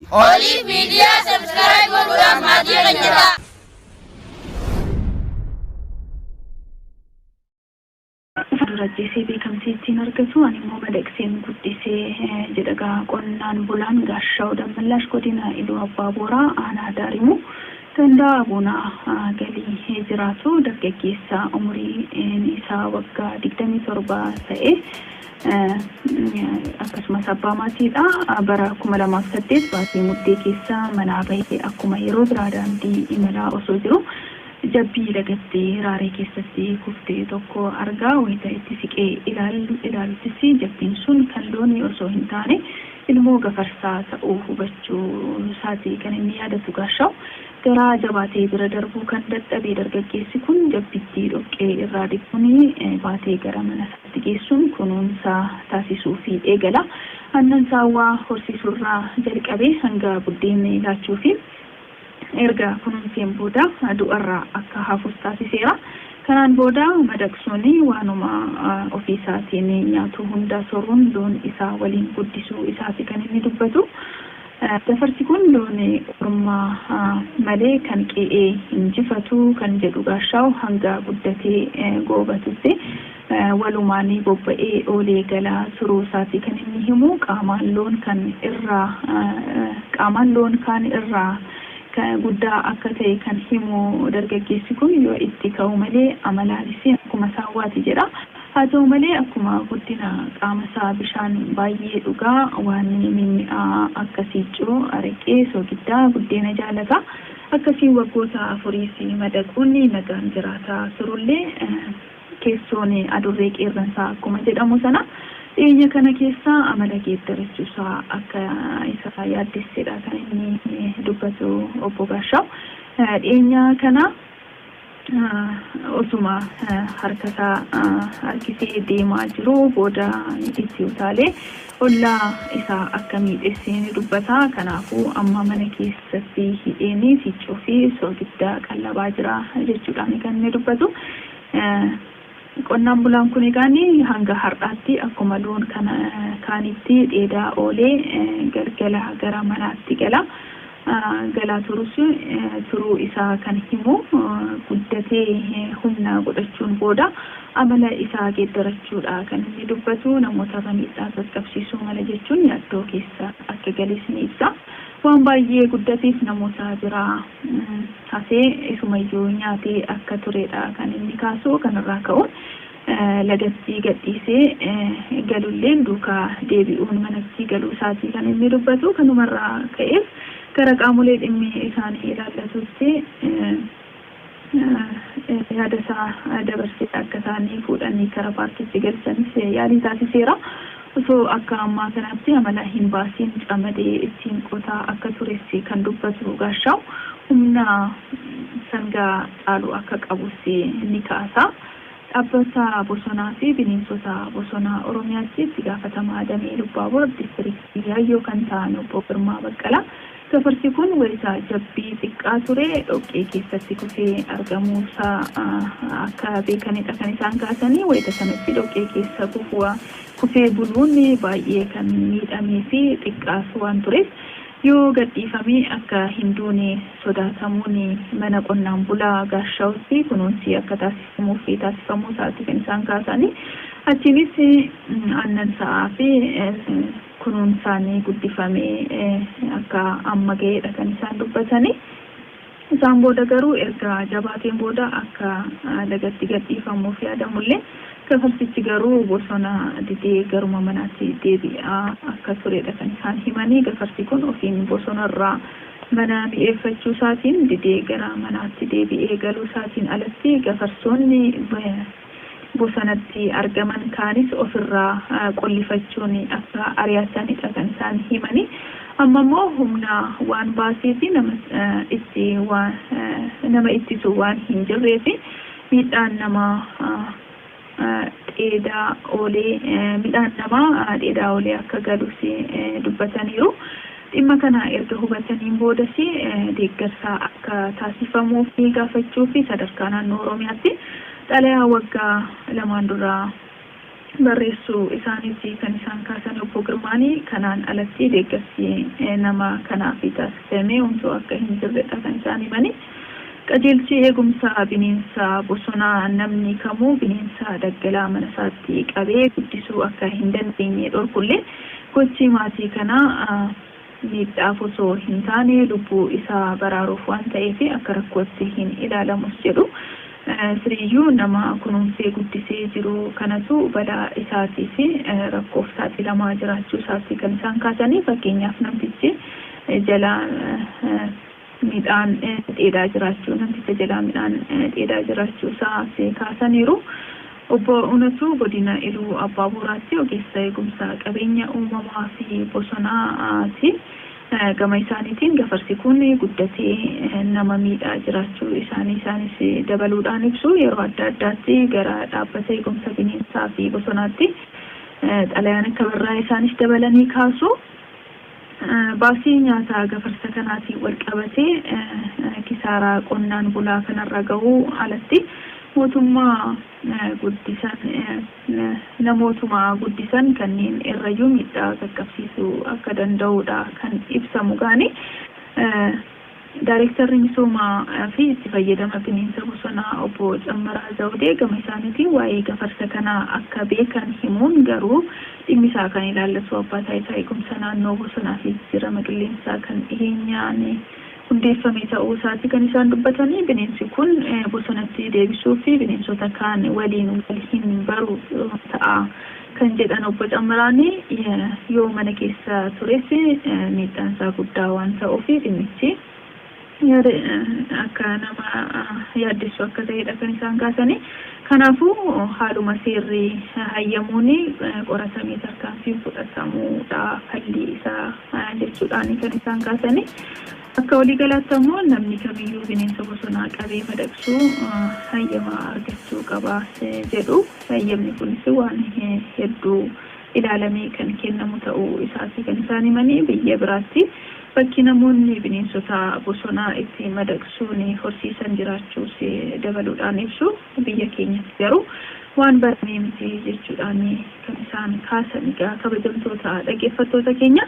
Olive Media subscribe godhuudhaaf maatii kan jedha. Durajjeesee beekamtii ittiin argatu ani immoo madaqseen guddisee jedhagaa qonnaan bulaan Gaashaw Dammallaash godina Iluu Abbaa Booraa aanaa Daarimu gandaa Abunaa galii jiraatu dargaggeessa umuriin isaa waggaa 27 ta'e akkasumas abbaa maatiidha. Bara 2008 baasii muddee keessa manaa bahee akkuma yeroo biraa daandii imalaa osoo jiru jabbii lagattee raaree keessatti kuftee tokko argaa wayita itti siqee ilaaluttis jabbiin sun kan loonii osoo hin taane ilmoo gafarsaa ta'uu hubachuu isaatii kan inni yaadatu Gaashaw. Garaa jabaatee bira darbuu kan dadhabee dargaggeessi kun jabbittii dhoqqee irraa dhiquun baatee gara mana isaatti geessuun kunuunsa taasisuu fi eegala. Aannan saawwaa horsiisurraa jalqabee hanga buddeen laachuu fi erga kunuunseen booda du'arraa akka hafuus taasiseera. Kanaan booda madaqsuun waanuma ofii isaatiin nyaatu hunda soruun loon isaa waliin guddisuu isaati kan inni dubbatu. Gafarsi kun loon ormaa malee kan qe'ee injifatu kan jedhu Gaashaw hanga guddatee goobatutti walumaan bobba'ee oolee galaa turuu isaati kan inni himu. Qaamaan loon kaan irraa guddaa akka ta'e kan himu dargaggeessi kun yoo itti ka'u malee amalaanis akkuma saawwaati jedha. Haa ta'u malee akkuma guddina qaama isaa bishaan baay'ee dhugaa waan mimmi'aa akka siiccoo, araqee, soogiddaa, buddeena jaalata. Akkasii waggoota afurii fi madaquun nagaan jiraataa turullee keessoon adurree qeerransaa akkuma jedhamu sana dhiyeenya kana keessa amala geeddarachuusaa akka isa yaaddessedha kan inni dubbatu obbo Gaashaw. Dhiyeenya kana osuma harkasaa harkisee deemaa jiru booda itti utaalee ollaa isaa akka miidhessee ni dubbata. Kanaafuu amma mana keessatti hidheenii siiccoo fi soogiddaa qallabaa jira jechuudhaan kan inni dubbatu. Qonnaan bulaan kun hanga har'aatti akkuma loon kaanitti dheedaa oolee galgala gara manaatti gala. Galaa turuu isaa kan himu guddatee humna godhachuun booda amala isaa geeddarachuudha kan inni dubbatu. Namoota miidhaa qaqqabsiisuu mala jechuun yaaddoo keessa akka galees ni ibsa. Waan baay'ee guddateef namoota biraa hasee isumayyuu nyaatee akka turedha kan inni kaasu. Kanarraa ka'uun lagatti gadhiisee galulleen duukaa deebi'uun manatti galuu isaatii kan inni dubbatu. Kanumarraa ka'eef gara qaamolee dhimmi isaanii ilaallatutti yaada isaa dabarsee akka isaanii fuudhanii karaa paartiitti galchanis yaalii taasiseera. Osoo akka ammaa kanatti amala hin baasiin camadee ittiin qotaa akka tures kan dubbatu Gaashaw humna sangaa caalu akka qabus ni kaasa. Dhaabbata bosonaa fi bineensota bosonaa Oromiyaatti itti gaafatamaa damee Iluu Abbaa Booraa diistiriiktii Yaayyoo kan ta'an obbo Girmaa Baqqalaa gafarsi kun wayita jabbii xiqqaa ture dhoqqee keessatti kufee argamuusaa akka beekanidha kan isaan kaasanii. Wayita sanatti dhoqqee keessa kufee buluun baay'ee kan miidhamee fi xiqqaas waan tureef yoo gadhiifamee akka hin duune sodaatamuun mana qonnaan bulaa Gaashawtti kunuunsi akka taasifamuu fi taasifamuu isaati kan isaan kaasanii. Achiinis aannan sa'aa fi kunuunsaan guddifamee akka amma ga'eedha kan isaan dubbatanii. Isaan booda garuu erga jabaateen booda akka lagatti gadhiifamuuf yaadamullee gafarsichi garuu bosona didee garuma manaatti deebi'aa akka turedha kan isaan himanii. Gafarsi kun ofiin bosonarraa mana mi'eeffachuu isaatiin didee gara manaatti deebi'ee galuu isaatiin alatti gafarsoonni bosonatti argaman kaanis ofirraa qollifachuun akka ari'atanidha kan isaan himanii. Amma immoo humna waan baaseefi nama ittisu waan hin jirreefi miidhaan namaa dheedaa oolee akka galus dubbataniiru. Dhimma kana erga hubataniin boodas deeggarsa akka taasifamuuf gaafachuu fi sadarkaa naannoo Oromiyaatti xalayaa waggaa lamaan duraa barreessuu isaaniitti kan isaan kaasan obbo Girmaanii kanaan alatti deeggarsi nama kanaaf taasifame homtuu akka hin jirredha kan isaan himani. Qajeelchi eegumsa bineensa bosonaa namni kamuu bineensa daggalaa mana isaatti qabee guddisuu akka hin dandeenye dhorkullee gochi maatii kanaa miidhaaf osoo hin taane lubbuu isaa baraaruuf waan ta'eef akka rakkootti hin ilaalamus jedhu. Siriyyuu nama kunuunsee guddisee jiru kanatu balaa isaatii fi rakkoof saaxilamaa jiraachuu isaatti kan isaan kaasanii. Fakkeenyaaf namtichi jalaa midhaan dheedaa jiraachuu namticha jalaa midhaan dheedaa jiraachuu isaa kaasaniiru. Obbo Unatu godina Iluu Abbaa Boraatti ogeessa eegumsa qabeenya uumamaa fi bosonaati. Gama isaaniitiin gafarsi kun guddatee nama miidhaa jiraachuu isaanis dabaluudhaan ibsu. Yeroo adda addaatti gara dhaabbata eegumsa bineensaa fi bosonaatti xalayaan akka barraa isaanis dabalanii kaasu. Baasii nyaataa gafarsa kanaatiin wal qabatee kisaaraa qonnaan bulaa kanarra gahuu alatti mootummaa guddisan kanneen irrayyuu miidhaa qaqqabsiisuu akka danda'udha kan ibsamu gaani. Daayirektarri misoomaa fi itti fayyadama bineensa bosonaa obbo Cammaraa Zawudee gama isaaniitiin waa'ee gafarsa kanaa akka beekan himuun garuu dhimmi isaa kan ilaallatu abbaa taayitaa eegumsa naannoo bosonaa fi jijjiirama qilleensaa kan dhiheenyaan hundeeffame ta'uu isaati kan isaan dubbatanii. Bineensi kun bosonatti deebisuu fi bineensota kaan waliin wal hin baru ta'a kan jedhan obbo Cammaraani. Yoo mana keessa tures miidhaan isaa guddaa waan ta'uuf dhimmichi akka nama yaaddessu akka ta'edha kan isaan kaasanii. Kanaafuu haaluma seerri hayyamuun qoratamee tarkaanfiin fudhatamuudha falli isaa jechuudhaan kan isaan kaasanii. Akka waliigalaatti ammoo namni kamiyyuu bineensa bosonaa qabee madaqsuu hayyama argachuu qaba jedhu. Hayyamni kunis waan hedduu ilaalamee kan kennamu ta'uu isaati kan isaan himanii. Biyya biraatti bakki namoonni bineensota bosonaa itti madaqsuun horsiisan jiraachuus dabaluudhaan ibsu. Biyya keenyatti garuu waan baramee miti jechuudhaan kan isaan kaasan. Kabajamtoota dhaggeeffattoota keenya.